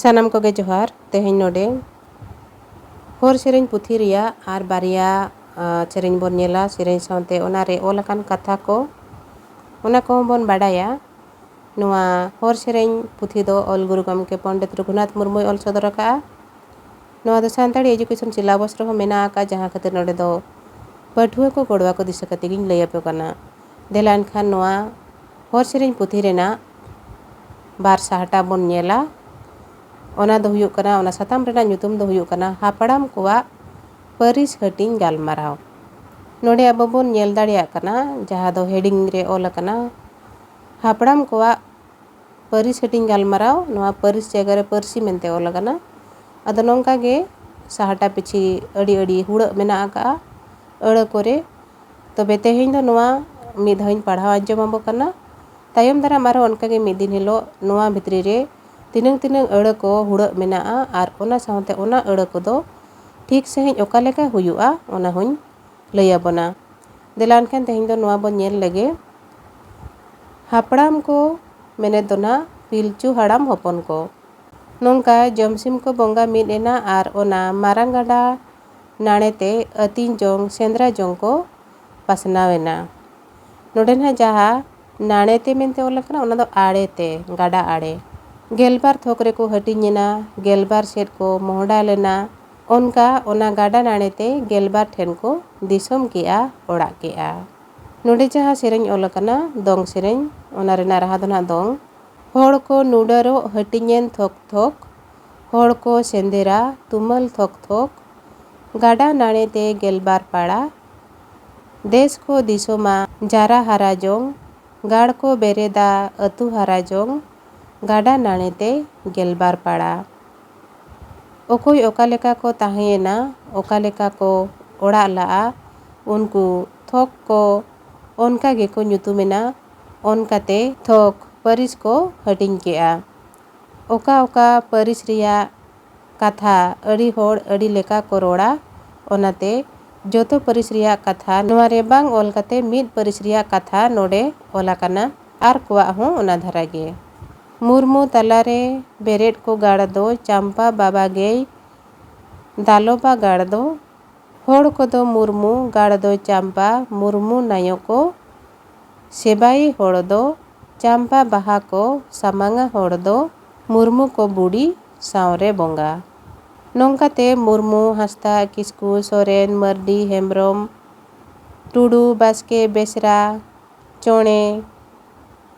सानाम कोगे जोहार तेहें नोडे हर सेरें पुथी रिया are Bariya सेरें bone नेला सेरें साउते ओनारे ओलाकान कथा को ओना को बोन बाडाया नुआ हर सेरें पुथी दो ऑल गुरु गमके पंडित रघुनाथ मुर्मू ऑल सदर का नुआ दो सानताड़ी एजुकेशन सिलेबस रहो मेना का जहां खातिर नोडे दो पठुआ को गोड़वा को दिशा कते गिन लैया पे कना देलान खान नुआ हर सेरें पुथी रेना बार साहटा बोन नेला ओना दो हुयुग कना ओना साताम रेना ᱧᱩᱛᱩᱢ दो हुयुग कना हापड़ाम कोवा परिस हटिंग गालमाराव नोडे अब बोन नेल दाड़िया कना जहां दो हेडिंग रे ऑल कना हापड़ाम कोवा परिस हटिंग गालमाराव नोआ परिस जगह रे परसी मेनते ऑल कना अदो नोंका गे साहटा पिछि अड़ी अड़ी हुड़ मेना का अड़ कोरे तबे तेहें दो नोआ मिद धाइन पढ़ाव आंजम आबो कना तायम दारा मारो उनका गे मिद दिन हिलो नोआ भितरी रे तिनंग तिनंग अड़ को हुड़ मेना आर ओना साउते ओना अड़ को दो ठीक सही ओका लेका हुयुआ ओना हुñ लैया बना देलान खान तेहें दो नोआ बो नेल लगे हापड़ाम को मेने दोना पिलचू हाड़ाम होपन को नोंका जमसिम को बोंगा मिद एना आर ओना मारांग गाडा नाणेते अतिन जोंग सेंद्रा जोंग को पासनावेना नोडे ना जहा नाणेते मेनते ओल कना ओना दो आड़ेते गाडा आड़े गेलबार थोकरे को हटिंगेना गेलबार सेट को मोहडा लेना उनका ओना गाडा नाणेते गेलबार ठेन को दिसोम केआ ओड़ा केआ नोडे जहा सेरें ओल कना दोंग सेरें ओना रेना रहा दोना दोंग होड़ को नुडरो हटिंगेन थोक थोक होड़ को सेंदेरा तुमल थोक थोक गाडा नाणेते गेलबार पाड़ा देश को दिसोमा जारा हाराजोंग गाड़ को बेरेदा अतु हाराजोंग गाडा नाणेते गेलबार पाड़ा ओकोई ओका लेका को ताहेना ओका लेका को ओड़ा लाआ उनको थोक को ओनका गे को ᱧᱩᱛᱩᱢᱮना ओनकाते थोक परिस को हटिंग केआ ओका ओका परिस रिया कथा अड़ी होड़ अड़ी लेका को रोड़ा ओनाते जोतो परिस रिया कथा नोआरे बांग ओल कते मिद परिस रिया कथा नोडे ओला कना आर कोआ हो ओना धरा गे मुर्मू तलारे बेरेट को गाड़ दो चंपा बाबा गे दालोबा गाड़ दो होड़ को दो मुर्मू गाड़ दो चंपा मुर्मू नायो को सेबाई होड़ दो चंपा बाहा को समांगा होड़ दो मुर्मू को बुड़ी सावरे बोंगा नोंकाते मुर्मू हंसदा किस्कू सोरेन मर्डी हेम्ब्रम टुडू बास्के बेसरा चोणे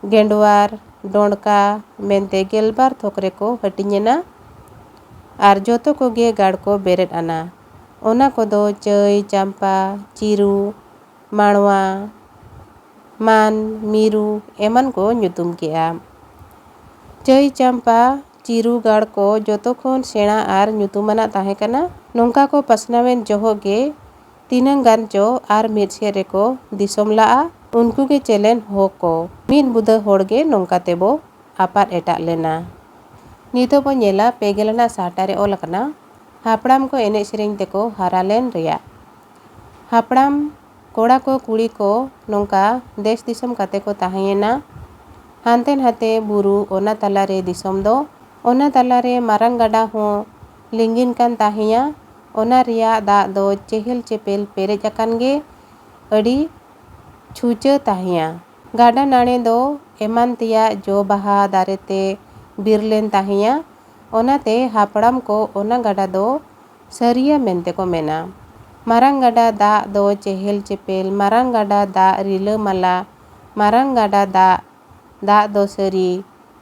गेंडवार डोंडका मेनते गेलबार थोकरे को हटिंगेना आर जोतो को गे गाड़ को बेरेट आना ओना को दो चई चंपा चिरू माणवा मान मीरू एमन को ᱧᱩᱛᱩᱢ केआ चई चंपा चिरू गाड़ को जोतो खोन सेणा आर ᱧᱩᱛᱩᱢᱟᱱᱟ ताहे कना नोंका को पसनावेन जोहो गे तीनंग गान चो आर मिद से रे को दिसोम लाआ उनको के चेलेन हो को मिद बुदा होड़ गे नोंका तेबो आपात एटा लेना नितो बो नेला पेगेलना साटारे ओल कना हापड़ाम को एने सेरें तेको हारालेन रिया हापड़ाम कोड़ा को कुड़ी को नोंका देश दिसोम काते को ताहेना हानतेन हाते बुरु ओना तलारे दिसोम दो ओना तलारे मारांग गाडा हो लिंगिन कान ताहेया ओना रिया दा दो चेहल चेपेल पेरेज अकान गे अड़ी छुचा ताहिया गाडा नाणे दो एमान तिया जो बाहा दारेते बिरलेन ताहिया ओनाते हापड़ाम को ओना गाडा दो सरिया मेनते को मेना मारांग गाडा दा दो चेहल चेपेल मारांग गाडा दा रिला माला मारांग गाडा दा दो सरी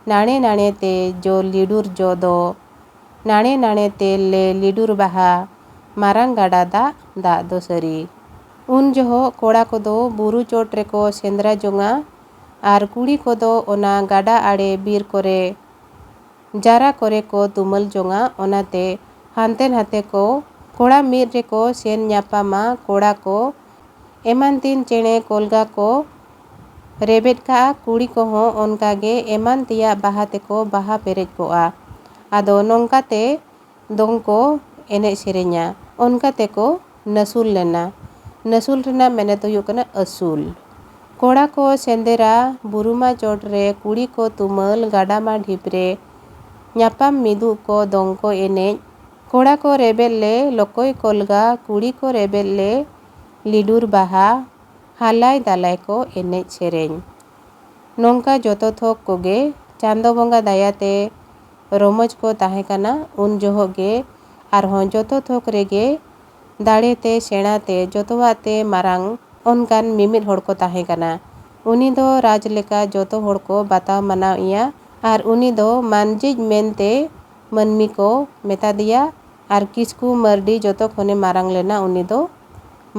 नाणे नाणे ते जो लिडुर जो दो नाणे नाणे ते ले लिडुर बाहा मारांग गाडा दा दो सरी उन जोहो कोड़ा को दो बुरु चोट रे को सेंद्रा जोंगा आर कुड़ी को दो ओना गाडा आड़े बीर कोरे जारा कोरे को तुमल जोंगा ओनाते हानतेन हाते को कोड़ा मिद रे को सेन न्यापामा कोड़ा को एमान तीन चेणे कोलगा को रेबेट का कुड़ी को हो ओनका गे एमान तिया बाहा ते को बाहा पेरेज कोआ आदो नोंकाते दोंग को एने सेरेnya ओनका ते को नसुल लेना नसुल रेना मेने तो हुयुग कना असूल कोड़ा को सेंदेरा बुरुमा चोट रे कुड़ी को तुमल गाडा मा ढिपरे ᱧᱟᱯᱟᱢ ᱢᱤᱫᱩᱜ ᱠᱚ ᱫᱚᱝ ᱠᱚ ᱮᱱᱮᱡ, ᱠᱚᱲᱟ ᱠᱚ ᱨᱮᱵᱮᱫ ᱞᱮ ᱞᱚᱠᱚᱭ ᱠᱚᱞᱜᱟ, ᱠᱩᱲᱤ ᱠᱚ ᱨᱮᱵᱮᱫ ᱞᱮ ᱞᱤᱰᱩᱨ ᱵᱟᱦᱟ, ᱦᱟᱞᱟᱭ ᱫᱟᱞᱟᱭ ko ᱮᱱᱮᱡ ᱥᱮᱨᱮᱧ᱾ ᱱᱚᱝᱠᱟ ᱡᱚᱛᱚ ᱛᱷᱚᱠ ᱠᱚᱜᱮ ᱪᱟᱸᱫᱳ ᱵᱚᱸᱜᱟ ᱫᱟᱭᱟᱛᱮ ᱨᱚᱢᱚᱡᱽ ko ᱛᱟᱦᱮᱸ ᱠᱟᱱᱟ ᱩᱱ ᱡᱚᱦᱚᱜ ᱜᱮ ᱟᱨᱦᱚᱸ ᱡᱚᱛᱚ ᱛᱷᱚᱠ ᱨᱮᱜᱮ ᱫᱟᱲᱮᱛᱮ ᱥᱮᱬᱟᱛᱮ ᱡᱚᱛᱚᱣᱟᱜ ᱛᱮ ᱢᱟᱨᱟᱝ ᱚᱱᱠᱟᱱ ᱢᱤᱢᱤᱫ ᱦᱚᱲ ko ᱛᱟᱦᱮᱸ ᱠᱟᱱᱟ᱾ ᱩᱱᱤ ᱫᱚ ᱨᱟᱡᱽ ᱞᱮᱠᱟ ᱡᱚᱛᱚ ᱦᱚᱲ ko ᱵᱟᱛᱟᱣ ᱢᱟᱱᱟᱣ ᱮᱭᱟ ᱟᱨ ᱩᱱᱤ ᱫᱚ ᱢᱟᱹᱱᱡᱤᱡ ᱢᱮᱱᱛᱮ ᱢᱟᱹᱱᱢᱤ ko ᱢᱮᱛᱟ ᱫᱮᱭᱟ ᱟᱨ ᱠᱤᱥᱠᱩ ᱢᱟᱨᱰᱤ ᱡᱚᱛᱚ ᱠᱷᱚᱱᱮ ᱢᱟᱨᱟᱝ ᱞᱮᱱᱟ ᱩᱱᱤ ᱫᱚ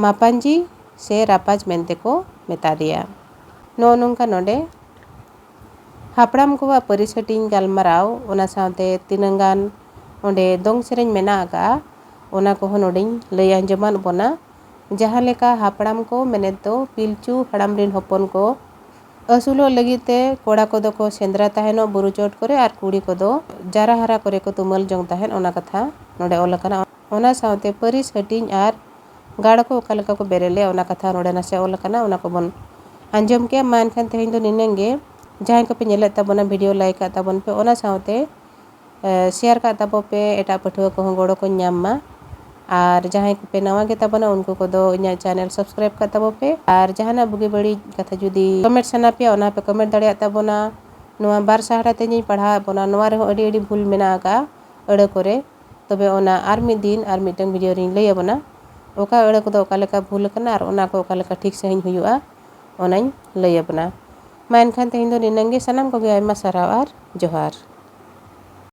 ᱢᱟᱯᱟᱸᱡᱤ ᱥᱮ ᱨᱟᱯᱟᱡᱽ ᱢᱮᱱᱛᱮ ko ᱢᱮᱛᱟ ᱫᱮᱭᱟ᱾ ᱱᱚᱜᱼᱚ ᱱᱚᱝᱠᱟ ᱱᱚᱰᱮ ᱦᱟᱯᱲᱟᱢ ᱠᱚᱣᱟᱜ ᱯᱟᱹᱨᱤᱥ ᱦᱟᱹᱴᱤᱧ ᱜᱟᱞᱢᱟᱨᱟᱣ ᱚᱱᱟ ᱥᱟᱶᱛᱮ ᱛᱤᱱᱟᱹᱜ ᱜᱟᱱ ᱚᱸᱰᱮ ᱫᱚᱝ ᱥᱮᱨᱮᱧ ᱢᱮᱱᱟᱜ ᱟᱠᱟᱜᱼᱟ ᱚᱱᱟ ᱠᱚᱦᱚᱸ ᱱᱚᱰᱮᱧ ᱞᱟᱹᱭ ᱟᱸᱡᱚᱢᱟᱫ ᱵᱚᱱᱟ᱾ ᱡᱟᱦᱟᱸ ᱞᱮᱠᱟ ᱦᱟᱯᱲᱟᱢ ko ᱢᱮᱱᱮᱫ ᱫᱚ ᱯᱤᱞᱪᱩ ᱦᱟᱲᱟᱢ ᱨᱮᱱ ᱦᱚᱯᱚᱱ ko ᱟᱹᱥᱩᱞᱚᱜ ᱞᱟᱹᱜᱤᱫ ᱛᱮ ᱠᱚᱲᱟ ᱠᱚᱫᱚ ko ᱥᱮᱸᱫᱽᱨᱟ ᱛᱟᱦᱮᱱᱚᱜ ᱵᱩᱨᱩ ᱪᱚᱴ ᱠᱚᱨᱮ ᱟᱨ ᱠᱩᱲᱤ ᱠᱚᱫᱚ ᱡᱟᱨᱟ ᱦᱟᱨᱟ ᱠᱚᱨᱮ ko ᱛᱩᱢᱟᱹᱞ ᱡᱚᱝ ᱛᱟᱦᱮᱱ ᱚᱱᱟ ᱠᱟᱛᱷᱟ ᱱᱚᱰᱮ ᱚᱞ ᱟᱠᱟᱱᱟ᱾ ᱚᱱᱟ ᱥᱟᱶᱛᱮ ᱯᱟᱹᱨᱤᱥ ᱦᱟᱹᱴᱤᱧ ᱟᱨ ᱜᱟᱲ ko ᱚᱠᱟ ᱞᱮᱠᱟ ko ᱵᱮᱨᱮᱫ ᱞᱮᱜᱼᱟ ᱚᱱᱟ ᱠᱟᱛᱷᱟ ᱱᱚᱰᱮ ᱱᱟᱥᱮ ᱚᱞ ᱟᱠᱟᱱᱟ ᱚᱱᱟ ᱠᱚᱵᱚᱱ ᱟᱸᱡᱚᱢ ᱠᱮᱜᱼᱟ᱾ ᱢᱟ ᱮᱱᱠᱷᱟᱱ ᱛᱮᱦᱮᱧ ᱫᱚ ᱱᱤᱱᱟᱹᱝ ᱜᱮ᱾ ᱡᱟᱦᱟᱸᱭ ᱠᱚᱯᱮ ᱧᱮᱞᱮᱫ ᱛᱟᱵᱚᱱᱟ ᱵᱷᱤᱰᱤᱭᱳ ᱞᱟᱭᱤᱠ ᱠᱟᱜ ᱛᱟᱵᱚᱱ ᱯᱮ ᱚᱱᱟ ᱥᱟᱶᱛᱮ শেয়ার ᱠᱟᱜ ᱛᱟᱵᱚ ᱯᱮ ᱮᱴᱟᱜ ᱯᱟᱹᱴᱷᱩᱣᱟᱹ ᱠᱚᱦᱚᱸ ᱜᱚᱲᱚ ᱠᱚ ᱧᱟᱢ ᱢᱟ ᱟᱨ ᱡᱟᱦᱟᱸᱭ ᱠᱚᱯᱮ ᱱᱟᱣᱟ ᱜᱮ ᱛᱟᱵᱚᱱᱟ ᱩᱱᱠᱩ ᱠᱚᱫᱚ ᱤᱧᱟᱹᱜ ᱪᱮᱱᱮᱞ ᱥᱟᱵᱥᱠᱨᱟᱭᱤᱵ ᱠᱟᱜ ᱛᱟᱵᱚ ᱯᱮ ᱟᱨ ᱡᱟᱦᱟᱱᱟᱜ ᱵᱩᱜᱤ ᱵᱟᱹᱲᱤᱡ ᱠᱟᱛᱷᱟ ᱡᱩᱫᱤ ᱠᱚᱢᱮᱱᱴ ᱥᱟᱱᱟ ᱯᱮᱭᱟ ᱚᱱᱟ ᱯᱮ ᱠᱚᱢᱮᱱᱴ ᱫᱟᱲᱮᱭᱟᱜ ᱛᱟᱵᱚᱱᱟ᱾ ᱱᱚᱣᱟ ᱵᱟᱨ ᱥᱟᱦᱟᱨᱟ ᱛᱮᱧ ᱯᱟᱲᱦᱟᱣ ᱵᱚᱱᱟ ᱱᱚᱣᱟ ᱨᱮᱦᱚᱸ ᱟᱹᱰᱤ ᱟᱹᱰᱤ ᱵᱷᱩᱞ ᱢᱮᱱᱟᱜ ᱟᱠᱟᱜᱼᱟ ᱟᱹᱲᱟᱹ ᱠᱚᱨᱮ ᱛᱚᱵᱮ ᱚᱱᱟ ᱟᱨ ᱢᱤᱫ ᱫᱤᱱ ᱟᱨ ᱢᱤᱫᱴᱟᱝ ᱵᱷᱤᱰᱤᱭᱳ ᱨᱤᱧ ᱞᱟᱹᱭ ᱟᱵᱚᱱᱟ ᱚᱠᱟ ᱟᱹᱲᱟᱹ ᱠᱚᱫᱚ ᱚᱠᱟ ᱞᱮᱠᱟ ᱵᱷᱩᱞ ᱟᱠᱟᱱᱟ ᱟᱨ ᱚᱱᱟ ko ᱚᱠᱟ ᱞᱮᱠᱟ ᱴᱷᱤᱠ ᱥᱟᱺᱦᱤᱡ ᱦᱩᱭᱩᱜᱼᱟ ᱚᱱᱟᱧ ᱞᱟᱹᱭ ᱟᱵᱚᱱᱟ᱾ ᱢᱟ ᱮᱱᱠᱷᱟᱱ ᱛᱮᱦᱮᱧ ᱫᱚ ᱱᱤᱱᱟᱹᱝ ᱜᱮ᱾ ᱥᱟᱱᱟᱢ ᱠᱚᱜᱮ ᱟᱭᱢᱟ ᱥᱟᱨᱦᱟᱣ ᱟᱨ ᱡᱚᱦᱟᱨ।